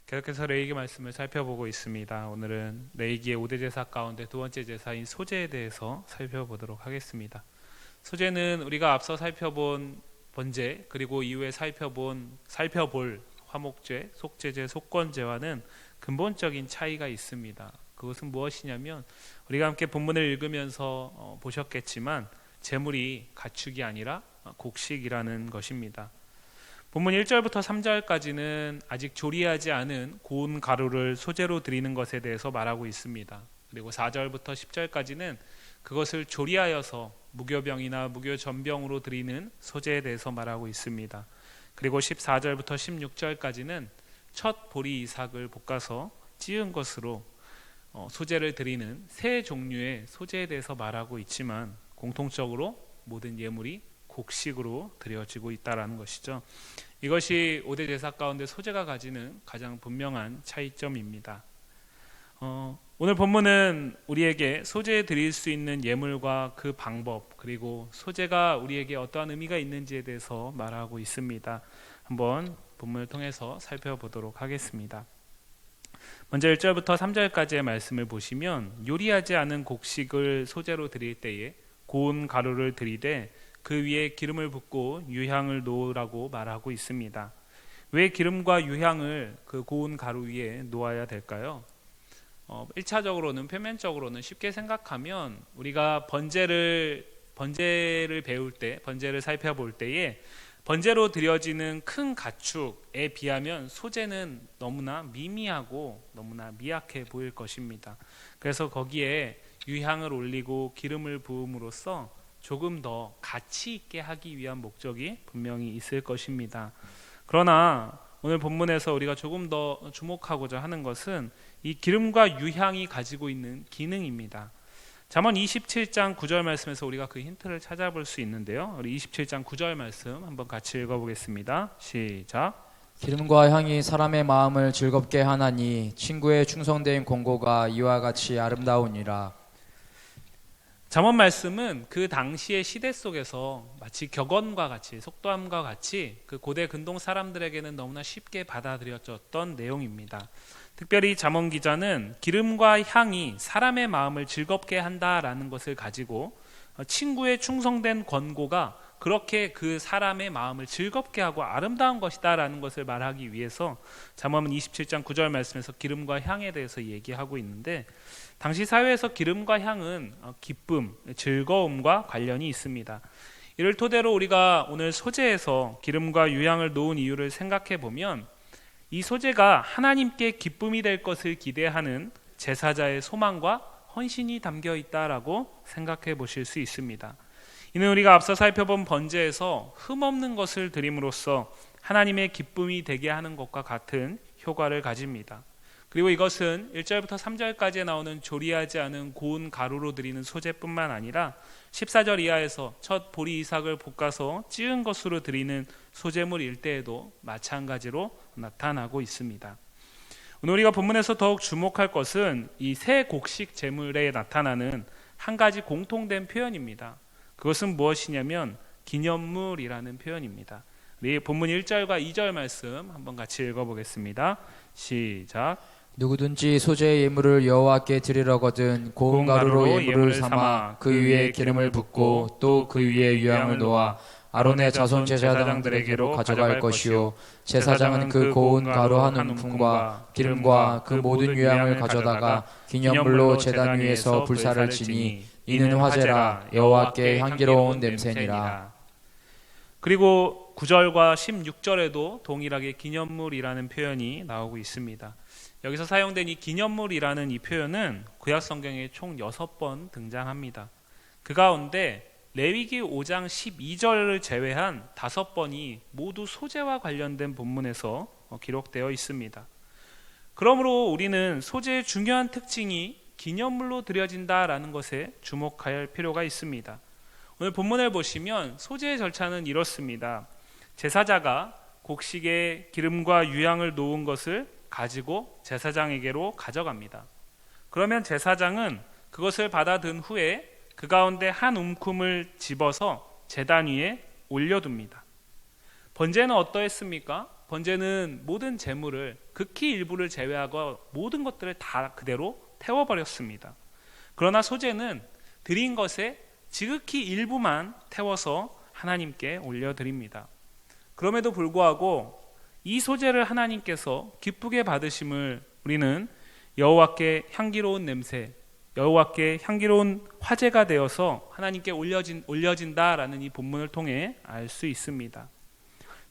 계속해서 레위기 말씀을 살펴보고 있습니다. 오늘은 레위기의 5대 제사 가운데 두 번째 제사인 소제에 대해서 살펴보도록 하겠습니다. 소제는 우리가 앞서 살펴본 번제 그리고 이후에 살펴볼 화목제, 속제제, 속건제와는 근본적인 차이가 있습니다. 그것은 무엇이냐면 우리가 함께 본문을 읽으면서 보셨겠지만 제물이 가축이 아니라 곡식이라는 것입니다. 본문 1절부터 3절까지는 아직 조리하지 않은 고운 가루를 소제로 드리는 것에 대해서 말하고 있습니다. 그리고 4절부터 10절까지는 그것을 조리하여서 무교병이나 무교전병으로 드리는 소제에 대해서 말하고 있습니다. 그리고 14절부터 16절까지는 첫 보리 이삭을 볶아서 찌은 것으로 소제를 드리는 세 종류의 소제에 대해서 말하고 있지만 공통적으로 모든 예물이 곡식으로 드려지고 있다는 것이죠. 이것이 5대 제사 가운데 소제가 가지는 가장 분명한 차이점입니다. 오늘 본문은 우리에게 소제에 드릴 수 있는 예물과 그 방법, 그리고 소제가 우리에게 어떠한 의미가 있는지에 대해서 말하고 있습니다. 한번 본문을 통해서 살펴보도록 하겠습니다. 먼저 1절부터 3절까지의 말씀을 보시면 요리하지 않은 곡식을 소제로 드릴 때에 고운 가루를 들이되 그 위에 기름을 붓고 유향을 놓으라고 말하고 있습니다. 왜 기름과 유향을 그 고운 가루 위에 놓아야 될까요? 1차적으로는 표면적으로는 쉽게 생각하면 우리가 번제를 배울 때, 번제를 살펴볼 때에 번제로 드려지는 큰 가축에 비하면 소제는 너무나 미미하고 너무나 미약해 보일 것입니다. 그래서 거기에 유향을 올리고 기름을 부음으로써 조금 더 가치 있게 하기 위한 목적이 분명히 있을 것입니다. 그러나 오늘 본문에서 우리가 조금 더 주목하고자 하는 것은 이 기름과 유향이 가지고 있는 기능입니다. 잠언 27장 9절 말씀에서 우리가 그 힌트를 찾아볼 수 있는데요. 우리 27장 9절 말씀 한번 같이 읽어보겠습니다. 시작. 기름과 향이 사람의 마음을 즐겁게 하나니 친구의 충성된 권고가 이와 같이 아름다우니라. 잠언 말씀은 그 당시의 시대 속에서 마치 격언과 같이 속담과 같이 그 고대 근동 사람들에게는 너무나 쉽게 받아들여졌던 내용입니다. 특별히 잠언 기자는 기름과 향이 사람의 마음을 즐겁게 한다라는 것을 가지고 친구의 충성된 권고가 그렇게 그 사람의 마음을 즐겁게 하고 아름다운 것이다라는 것을 말하기 위해서 잠언 27장 9절 말씀에서 기름과 향에 대해서 얘기하고 있는데, 당시 사회에서 기름과 향은 기쁨, 즐거움과 관련이 있습니다. 이를 토대로 우리가 오늘 소제에서 기름과 유향을 놓은 이유를 생각해 보면 이 소제가 하나님께 기쁨이 될 것을 기대하는 제사자의 소망과 헌신이 담겨 있다라고 생각해 보실 수 있습니다. 이는 우리가 앞서 살펴본 번제에서 흠없는 것을 드림으로써 하나님의 기쁨이 되게 하는 것과 같은 효과를 가집니다. 그리고 이것은 1절부터 3절까지에 나오는 조리하지 않은 고운 가루로 드리는 소제뿐만 아니라 14절 이하에서 첫 보리 이삭을 볶아서 찌은 것으로 드리는 소제물일 때에도 마찬가지로 나타나고 있습니다. 오늘 우리가 본문에서 더욱 주목할 것은 이 새 곡식 제물에 나타나는 한 가지 공통된 표현입니다. 그것은 무엇이냐면 기념물이라는 표현입니다. 우리 본문 1절과 2절 말씀 한번 같이 읽어보겠습니다. 시작. 누구든지 소제의 예물을 여호와께 드리려거든 고운 가루로 예물을 삼아 그 위에 기름을 붓고 또 그 위에 유향을 놓아 아론의 자손 제사장들에게로 가져갈 것이요 제사장은 그 고운 가루 한 움큼과 기름과 그 모든 유향을 가져다가 기념물로 제단 위에서 불사를 지니 이는 화제라 여호와께 향기로운 냄새니라. 그리고 9절과 16절에도 동일하게 기념물이라는 표현이 나오고 있습니다. 여기서 사용된 이 기념물이라는 이 표현은 구약 성경에 총 6번 등장합니다. 그 가운데 레위기 5장 12절을 제외한 5번이 모두 소제와 관련된 본문에서 기록되어 있습니다. 그러므로 우리는 소제의 중요한 특징이 기념물로 드려진다라는 것에 주목할 필요가 있습니다. 오늘 본문을 보시면 소제의 절차는 이렇습니다. 제사자가 곡식에 기름과 유향을 놓은 것을 가지고 제사장에게로 가져갑니다. 그러면 제사장은 그것을 받아든 후에 그 가운데 한 움큼을 집어서 제단 위에 올려둡니다. 번제는 어떠했습니까? 번제는 모든 제물을 극히 일부를 제외하고 모든 것들을 다 그대로 태워버렸습니다. 그러나 소제는 드린 것의 지극히 일부만 태워서 하나님께 올려드립니다. 그럼에도 불구하고 이 소제를 하나님께서 기쁘게 받으심을 우리는 여호와께 향기로운 냄새, 여호와께 향기로운 화제가 되어서 하나님께 올려진다라는 이 본문을 통해 알 수 있습니다.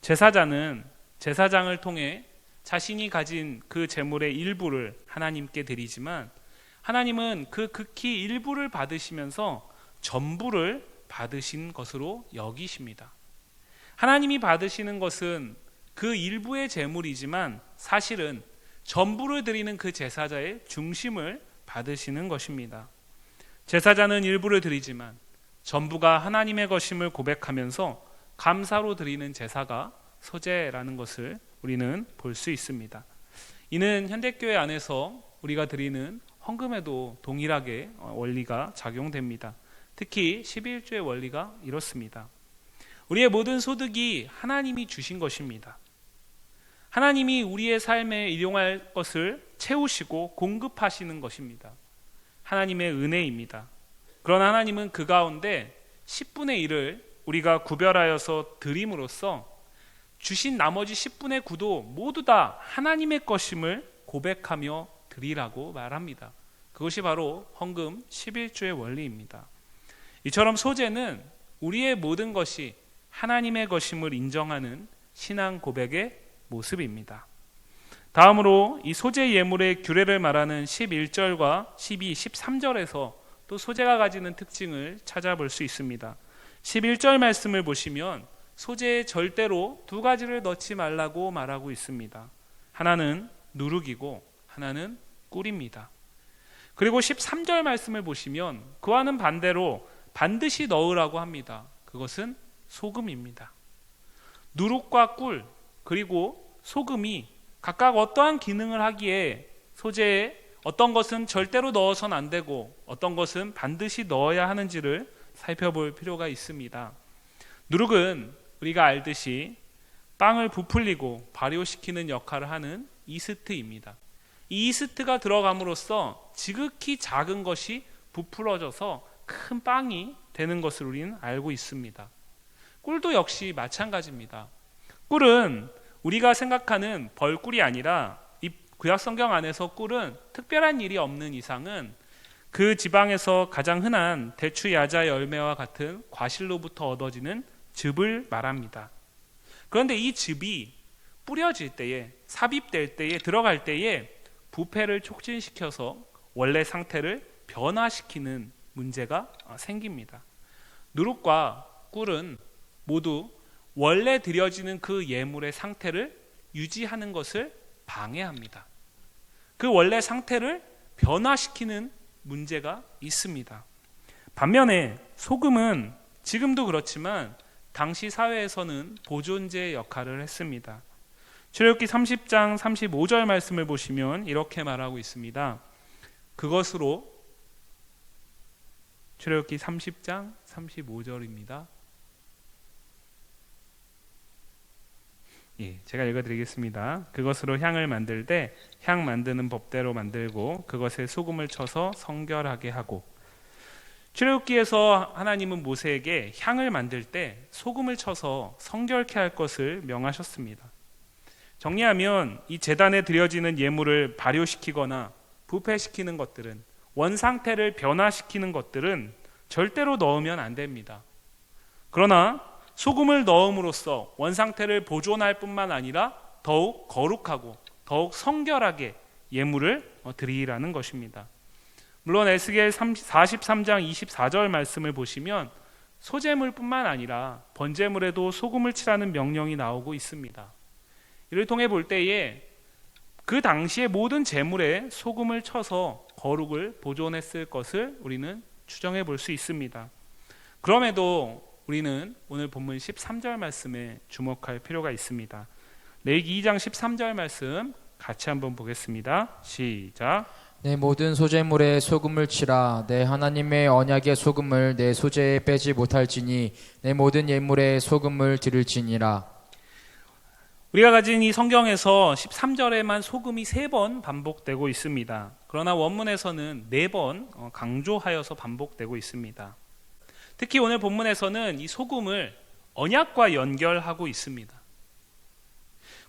제사장은 제사장을 통해 자신이 가진 그 제물의 일부를 하나님께 드리지만 하나님은 그 극히 일부를 받으시면서 전부를 받으신 것으로 여기십니다. 하나님이 받으시는 것은 그 일부의 제물이지만 사실은 전부를 드리는 그 제사자의 중심을 받으시는 것입니다. 제사자는 일부를 드리지만 전부가 하나님의 것임을 고백하면서 감사로 드리는 제사가 소제라는 것을 우리는 볼 수 있습니다. 이는 현대교회 안에서 우리가 드리는 헌금에도 동일하게 원리가 작용됩니다. 특히 11조의 원리가 이렇습니다. 우리의 모든 소득이 하나님이 주신 것입니다. 하나님이 우리의 삶에 일용할 것을 채우시고 공급하시는 것입니다. 하나님의 은혜입니다. 그러나 하나님은 그 가운데 10분의 1을 우리가 구별하여서 드림으로써 주신 나머지 10분의 9도 모두 다 하나님의 것임을 고백하며 드리라고 말합니다. 그것이 바로 헌금 11조의 원리입니다. 이처럼 소제는 우리의 모든 것이 하나님의 것임을 인정하는 신앙 고백의 모습입니다. 다음으로 이 소제 예물의 규례를 말하는 11절과 12, 13절에서 또 소제가 가지는 특징을 찾아볼 수 있습니다. 11절 말씀을 보시면 소제에 절대로 두 가지를 넣지 말라고 말하고 있습니다. 하나는 누룩이고 하나는 꿀입니다. 그리고 13절 말씀을 보시면 그와는 반대로 반드시 넣으라고 합니다. 그것은 소금입니다. 누룩과 꿀 그리고 소금이 각각 어떠한 기능을 하기에 소제에 어떤 것은 절대로 넣어서는 안 되고 어떤 것은 반드시 넣어야 하는지를 살펴볼 필요가 있습니다. 누룩은 우리가 알듯이 빵을 부풀리고 발효시키는 역할을 하는 이스트입니다. 이 이스트가 들어감으로써 지극히 작은 것이 부풀어져서 큰 빵이 되는 것을 우리는 알고 있습니다. 꿀도 역시 마찬가지입니다. 꿀은 우리가 생각하는 벌꿀이 아니라 이 구약 성경 안에서 꿀은 특별한 일이 없는 이상은 그 지방에서 가장 흔한 대추 야자 열매와 같은 과실로부터 얻어지는 즙을 말합니다. 그런데 이 즙이 뿌려질 때에 삽입될 때에 들어갈 때에 부패를 촉진시켜서 원래 상태를 변화시키는 문제가 생깁니다. 누룩과 꿀은 모두 원래 드려지는 그 예물의 상태를 유지하는 것을 방해합니다. 그 원래 상태를 변화시키는 문제가 있습니다. 반면에 소금은 지금도 그렇지만 당시 사회에서는 보존제 역할을 했습니다. 출애굽기 30장 35절 말씀을 보시면 이렇게 말하고 있습니다. 그것으로 출애굽기 30장 35절입니다. 제가 읽어드리겠습니다. 그것으로 향을 만들 때 향 만드는 법대로 만들고 그것에 소금을 쳐서 성결하게 하고. 출애굽기에서 하나님은 모세에게 향을 만들 때 소금을 쳐서 성결케 할 것을 명하셨습니다. 정리하면 이 제단에 드려지는 예물을 발효시키거나 부패시키는 것들은 원상태를 변화시키는 것들은 절대로 넣으면 안 됩니다. 그러나 소금을 넣음으로써 원상태를 보존할 뿐만 아니라 더욱 거룩하고 더욱 성결하게 예물을 드리라는 것입니다. 물론 에스겔 43장 24절 말씀을 보시면 소제물뿐만 아니라 번제물에도 소금을 칠하는 명령이 나오고 있습니다. 이를 통해 볼 때에 그 당시의 모든 제물에 소금을 쳐서 거룩을 보존했을 것을 우리는 추정해 볼 수 있습니다. 그럼에도 우리는 오늘 본문 13절 말씀에 주목할 필요가 있습니다. 레위기 2장 13절 말씀 같이 한번 보겠습니다. 시작. 내 모든 소제물에 소금을 치라. 내 하나님의 언약의 소금을 내 소제에 빼지 못할지니 내 모든 예물에 소금을 드릴지니라. 우리가 가진 이 성경에서 13절에만 소금이 3번 반복되고 있습니다. 그러나 원문에서는 4번 강조하여서 반복되고 있습니다. 특히 오늘 본문에서는 이 소금을 언약과 연결하고 있습니다.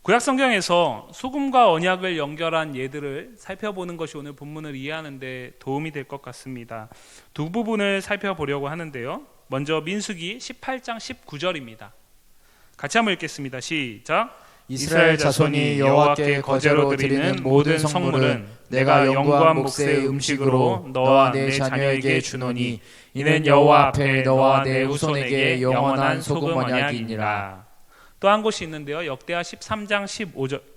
구약 성경에서 소금과 언약을 연결한 예들을 살펴보는 것이 오늘 본문을 이해하는 데 도움이 될 것 같습니다. 두 부분을 살펴보려고 하는데요. 먼저 민수기 18장 19절입니다. 같이 한번 읽겠습니다. 시작. 이스라엘 자손이 여호와께 거제로 드리는 모든 성물은 내가 영구한 몫의 음식으로 너와 내 자녀에게 주노니 이는 여호와 앞에 너와 내 후손에게 영원한 소금 언약이니라. 또 한 곳이 있는데요. 역대하 13장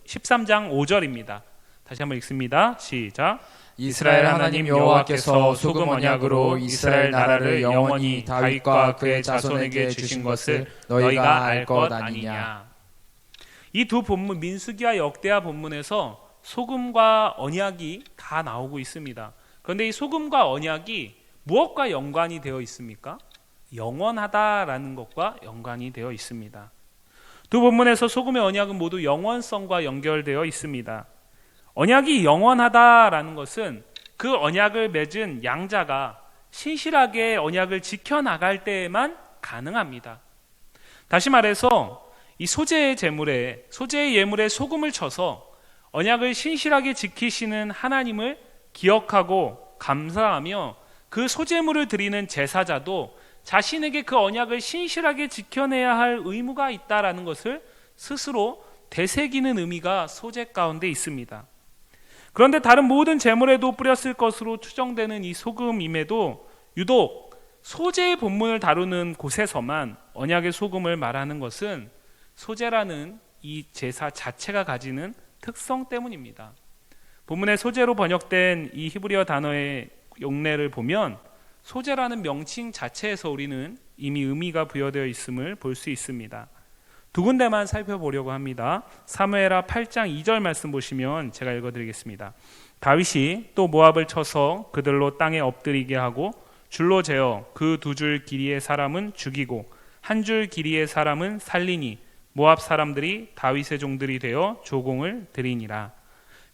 5절입니다. 다시 한번 읽습니다. 시작. 이스라엘 하나님 여호와께서 소금 언약으로 이스라엘 나라를 영원히 다윗과 그의 자손에게 주신 것을 너희가 알 것 아니냐. 이 두 본문, 민수기와 역대하 본문에서 소금과 언약이 다 나오고 있습니다. 그런데 이 소금과 언약이 무엇과 연관이 되어 있습니까? 영원하다라는 것과 연관이 되어 있습니다. 두 본문에서 소금의 언약은 모두 영원성과 연결되어 있습니다. 언약이 영원하다라는 것은 그 언약을 맺은 양자가 신실하게 언약을 지켜나갈 때에만 가능합니다. 다시 말해서 이 소재의 예물에 소금을 쳐서 언약을 신실하게 지키시는 하나님을 기억하고 감사하며 그 소재물을 드리는 제사자도 자신에게 그 언약을 신실하게 지켜내야 할 의무가 있다라는 것을 스스로 되새기는 의미가 소재 가운데 있습니다. 그런데 다른 모든 제물에도 뿌렸을 것으로 추정되는 이 소금임에도 유독 소재의 본문을 다루는 곳에서만 언약의 소금을 말하는 것은 소재라는 이 제사 자체가 가지는 특성 때문입니다. 본문의 소재로 번역된 이 히브리어 단어의 용례를 보면 소재라는 명칭 자체에서 우리는 이미 의미가 부여되어 있음을 볼 수 있습니다. 두 군데만 살펴보려고 합니다. 사무엘하 8장 2절 말씀 보시면 제가 읽어드리겠습니다. 다윗이 또 모압을 쳐서 그들로 땅에 엎드리게 하고 줄로 재어 그 2줄 길이의 사람은 죽이고 1줄 길이의 사람은 살리니 모압 사람들이 다윗의 종들이 되어 조공을 드리니라.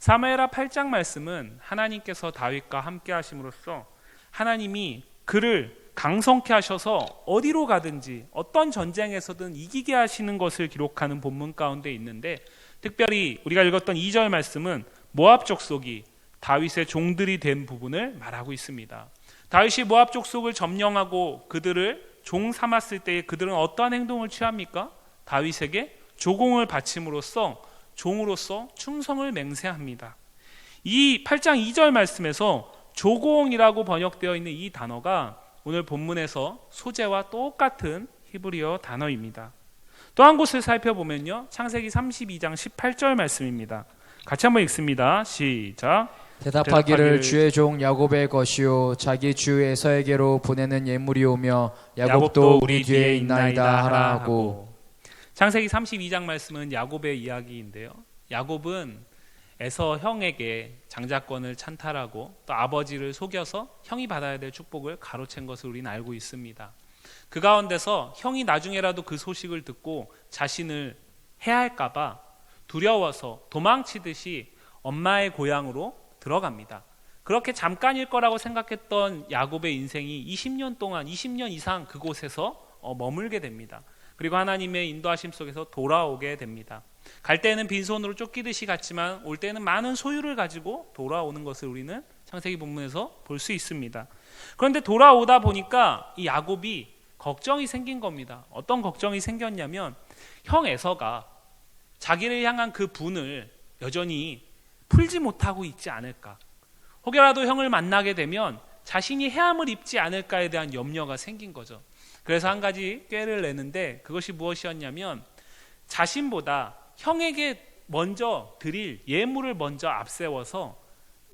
사무엘하 8장 말씀은 하나님께서 다윗과 함께 하심으로써 하나님이 그를 강성케 하셔서 어디로 가든지 어떤 전쟁에서든 이기게 하시는 것을 기록하는 본문 가운데 있는데, 특별히 우리가 읽었던 2절 말씀은 모압 족속이 다윗의 종들이 된 부분을 말하고 있습니다. 다윗이 모압 족속을 점령하고 그들을 종 삼았을 때 그들은 어떠한 행동을 취합니까? 다윗에게 조공을 바침으로써 종으로서 충성을 맹세합니다. 이 8장 2절 말씀에서 조공이라고 번역되어 있는 이 단어가 오늘 본문에서 소재와 똑같은 히브리어 단어입니다. 또 한 곳을 살펴보면요, 창세기 32장 18절 말씀입니다. 같이 한번 읽습니다. 시작. 대답하기를 주의 종 야곱의 것이요 자기 주 에서에게로 보내는 예물이 오며 야곱도 우리 뒤에 있나이다 하라 하고. 창세기 32장 말씀은 야곱의 이야기인데요, 야곱은 에서 형에게 장자권을 찬탈하고 또 아버지를 속여서 형이 받아야 될 축복을 가로챈 것을 우리는 알고 있습니다. 그 가운데서 형이 나중에라도 그 소식을 듣고 자신을 해할까 봐 두려워서 도망치듯이 엄마의 고향으로 들어갑니다. 그렇게 잠깐일 거라고 생각했던 야곱의 인생이 20년 이상 그곳에서 머물게 됩니다. 그리고 하나님의 인도하심 속에서 돌아오게 됩니다. 갈 때는 빈손으로 쫓기듯이 갔지만 올 때는 많은 소유를 가지고 돌아오는 것을 우리는 창세기 본문에서 볼 수 있습니다. 그런데 돌아오다 보니까 이 야곱이 걱정이 생긴 겁니다. 어떤 걱정이 생겼냐면 형 에서가 자기를 향한 그 분을 여전히 풀지 못하고 있지 않을까, 혹여라도 형을 만나게 되면 자신이 해함을 입지 않을까에 대한 염려가 생긴 거죠. 그래서 한 가지 꾀를 내는데 그것이 무엇이었냐면 자신보다 형에게 먼저 드릴 예물을 먼저 앞세워서,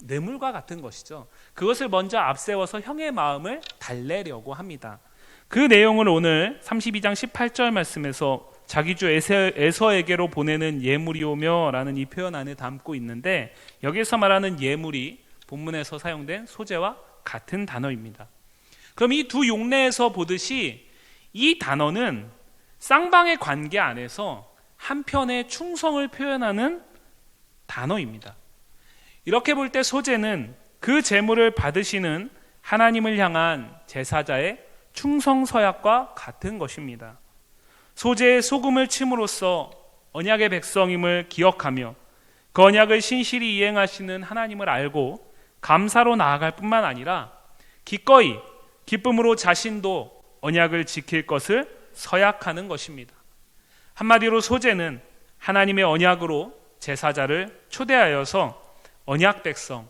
뇌물과 같은 것이죠, 그것을 먼저 앞세워서 형의 마음을 달래려고 합니다. 그 내용을 오늘 32장 18절 말씀에서 자기 주 에서에게로 보내는 예물이 오며 라는 이 표현 안에 담고 있는데, 여기서 말하는 예물이 본문에서 사용된 소재와 같은 단어입니다. 그럼 이 두 용례에서 보듯이 이 단어는 쌍방의 관계 안에서 한편의 충성을 표현하는 단어입니다. 이렇게 볼 때 소재는 그 제물을 받으시는 하나님을 향한 제사자의 충성 서약과 같은 것입니다. 소재에 소금을 침으로써 언약의 백성임을 기억하며 그 언약을 신실히 이행하시는 하나님을 알고 감사로 나아갈 뿐만 아니라 기꺼이 기쁨으로 자신도 언약을 지킬 것을 서약하는 것입니다. 한마디로 소재는 하나님의 언약으로 제사자를 초대하여서 언약 백성,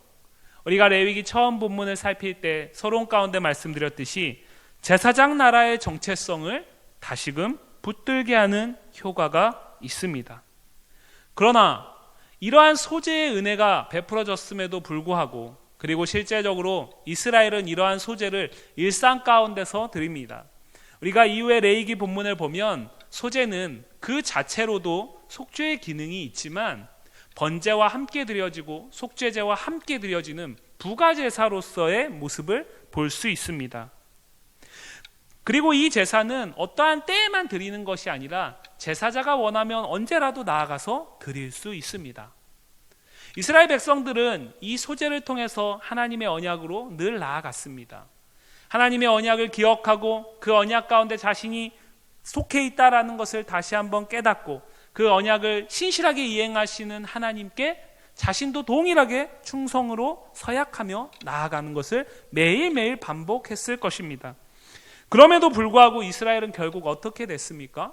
우리가 레위기 처음 본문을 살필 때 서론 가운데 말씀드렸듯이 제사장 나라의 정체성을 다시금 붙들게 하는 효과가 있습니다. 그러나 이러한 소재의 은혜가 베풀어졌음에도 불구하고, 그리고 실제적으로 이스라엘은 이러한 소재를 일상 가운데서 드립니다. 우리가 이후에 레위기 본문을 보면 소재는 그 자체로도 속죄의 기능이 있지만 번제와 함께 드려지고 속죄제와 함께 드려지는 부가제사로서의 모습을 볼 수 있습니다. 그리고 이 제사는 어떠한 때에만 드리는 것이 아니라 제사자가 원하면 언제라도 나아가서 드릴 수 있습니다. 이스라엘 백성들은 이 소재를 통해서 하나님의 언약으로 늘 나아갔습니다. 하나님의 언약을 기억하고 그 언약 가운데 자신이 속해 있다라는 것을 다시 한번 깨닫고 그 언약을 신실하게 이행하시는 하나님께 자신도 동일하게 충성으로 서약하며 나아가는 것을 매일매일 반복했을 것입니다. 그럼에도 불구하고 이스라엘은 결국 어떻게 됐습니까?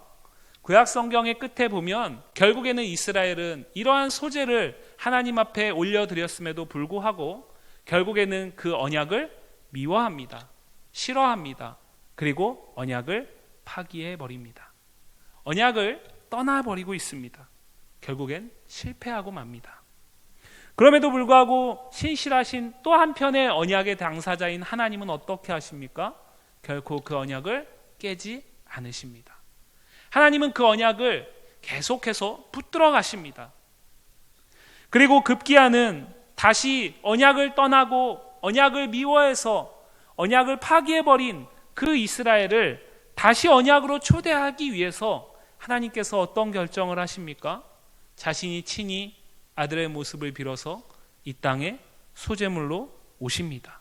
구약 성경의 끝에 보면 결국에는 이스라엘은 이러한 소재를 하나님 앞에 올려드렸음에도 불구하고 결국에는 그 언약을 미워합니다. 싫어합니다. 그리고 언약을 파기해버립니다. 언약을 떠나버리고 있습니다. 결국엔 실패하고 맙니다. 그럼에도 불구하고 신실하신 또 한편의 언약의 당사자인 하나님은 어떻게 하십니까? 결코 그 언약을 깨지 않으십니다. 하나님은 그 언약을 계속해서 붙들어 가십니다. 그리고 급기야는 다시 언약을 떠나고 언약을 미워해서 언약을 파기해버린 그 이스라엘을 다시 언약으로 초대하기 위해서 하나님께서 어떤 결정을 하십니까? 자신이 친히 아들의 모습을 빌어서 이 땅에 소제물로 오십니다.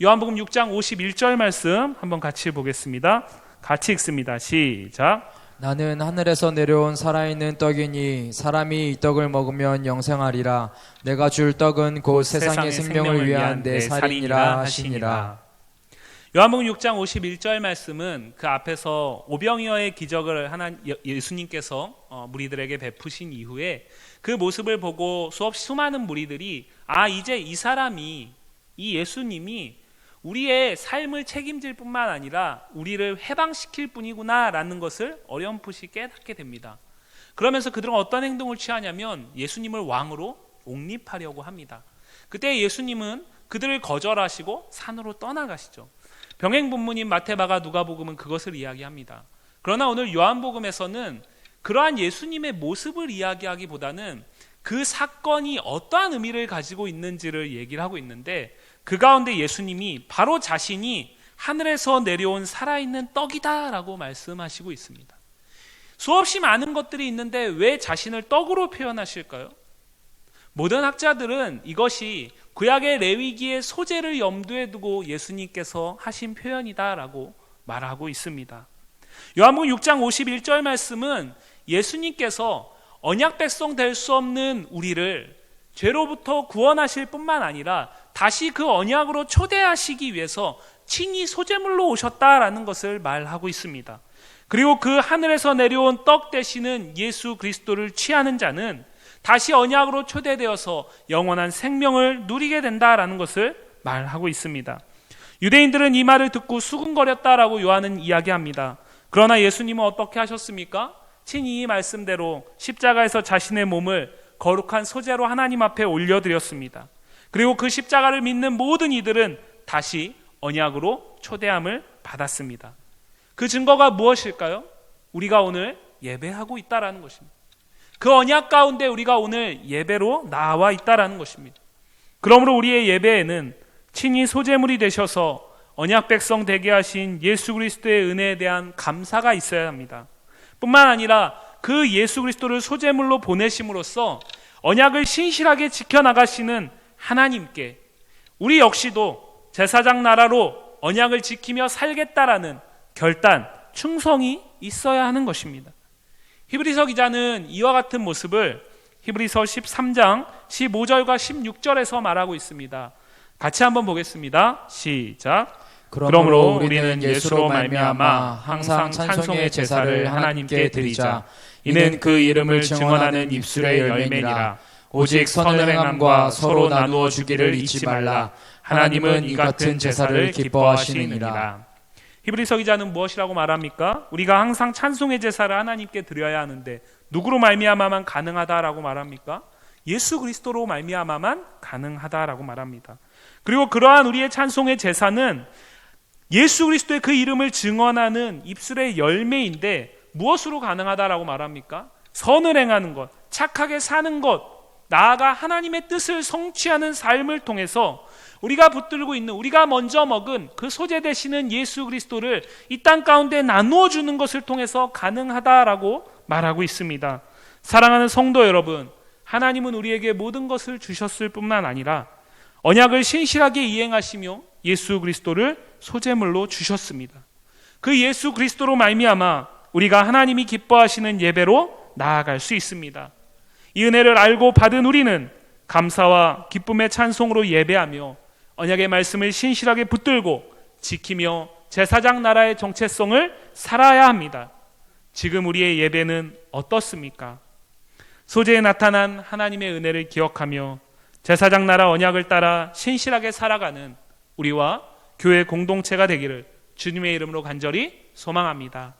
요한복음 6장 51절 말씀 한번 같이 보겠습니다. 같이 읽습니다. 시작. 나는 하늘에서 내려온 살아있는 떡이니 사람이 이 떡을 먹으면 영생하리라. 내가 줄 떡은 곧 세상의 생명을 위한 내 살이니라 하시니라. 요한복음 6장 51절 말씀은 그 앞에서 오병이어의 기적을 예수님께서 무리들에게 베푸신 이후에 그 모습을 보고 수많은 무리들이 이제 이 사람이, 이 예수님이 우리의 삶을 책임질 뿐만 아니라 우리를 해방시킬 뿐이구나 라는 것을 어렴풋이 깨닫게 됩니다. 그러면서 그들은 어떤 행동을 취하냐면 예수님을 왕으로 옹립하려고 합니다. 그때 예수님은 그들을 거절하시고 산으로 떠나가시죠. 병행 본문인 마태, 마가, 누가복음은 그것을 이야기합니다. 그러나 오늘 요한복음에서는 그러한 예수님의 모습을 이야기하기보다는 그 사건이 어떠한 의미를 가지고 있는지를 얘기를 하고 있는데 그 가운데 예수님이 바로 자신이 하늘에서 내려온 살아있는 떡이다 라고 말씀하시고 있습니다. 수없이 많은 것들이 있는데 왜 자신을 떡으로 표현하실까요? 모든 학자들은 이것이 구약의 레위기의 소재를 염두에 두고 예수님께서 하신 표현이다라고 말하고 있습니다. 요한복음 6장 51절 말씀은 예수님께서 언약 백성 될 수 없는 우리를 죄로부터 구원하실 뿐만 아니라 다시 그 언약으로 초대하시기 위해서 친히 소제물로 오셨다라는 것을 말하고 있습니다. 그리고 그 하늘에서 내려온 떡 되시는 예수 그리스도를 취하는 자는 다시 언약으로 초대되어서 영원한 생명을 누리게 된다라는 것을 말하고 있습니다. 유대인들은 이 말을 듣고 수군거렸다라고 요한은 이야기합니다. 그러나 예수님은 어떻게 하셨습니까? 친히 이 말씀대로 십자가에서 자신의 몸을 거룩한 소재로 하나님 앞에 올려드렸습니다. 그리고 그 십자가를 믿는 모든 이들은 다시 언약으로 초대함을 받았습니다. 그 증거가 무엇일까요? 우리가 오늘 예배하고 있다라는 것입니다. 그 언약 가운데 우리가 오늘 예배로 나와 있다라는 것입니다. 그러므로 우리의 예배에는 친히 소제물이 되셔서 언약 백성 되게 하신 예수 그리스도의 은혜에 대한 감사가 있어야 합니다. 뿐만 아니라 그 예수 그리스도를 소재물로 보내심으로써 언약을 신실하게 지켜나가시는 하나님께 우리 역시도 제사장 나라로 언약을 지키며 살겠다라는 결단, 충성이 있어야 하는 것입니다. 히브리서 기자는 이와 같은 모습을 히브리서 13장 15절과 16절에서 말하고 있습니다. 같이 한번 보겠습니다. 시작. 그러므로 우리는 예수로 말미암아 항상 찬송의 제사를 하나님께 드리자. 이는 그 이름을 증언하는 입술의 열매니라. 오직 선을 행함과 서로 나누어 주기를 잊지 말라. 하나님은 이 같은 제사를 기뻐하시느니라. 히브리서 기자는 무엇이라고 말합니까? 우리가 항상 찬송의 제사를 하나님께 드려야 하는데 누구로 말미암아만 가능하다라고 말합니까? 예수 그리스도로 말미암아만 가능하다라고 말합니다. 그리고 그러한 우리의 찬송의 제사는 예수 그리스도의 그 이름을 증언하는 입술의 열매인데 무엇으로 가능하다라고 말합니까? 선을 행하는 것, 착하게 사는 것, 나아가 하나님의 뜻을 성취하는 삶을 통해서 우리가 붙들고 있는, 우리가 먼저 먹은 그 소재 되시는 예수 그리스도를 이 땅 가운데 나누어 주는 것을 통해서 가능하다라고 말하고 있습니다. 사랑하는 성도 여러분, 하나님은 우리에게 모든 것을 주셨을 뿐만 아니라 언약을 신실하게 이행하시며 예수 그리스도를 소재물로 주셨습니다. 그 예수 그리스도로 말미암아 우리가 하나님이 기뻐하시는 예배로 나아갈 수 있습니다. 이 은혜를 알고 받은 우리는 감사와 기쁨의 찬송으로 예배하며 언약의 말씀을 신실하게 붙들고 지키며 제사장 나라의 정체성을 살아야 합니다. 지금 우리의 예배는 어떻습니까? 소재에 나타난 하나님의 은혜를 기억하며 제사장 나라 언약을 따라 신실하게 살아가는 우리와 교회 공동체가 되기를 주님의 이름으로 간절히 소망합니다.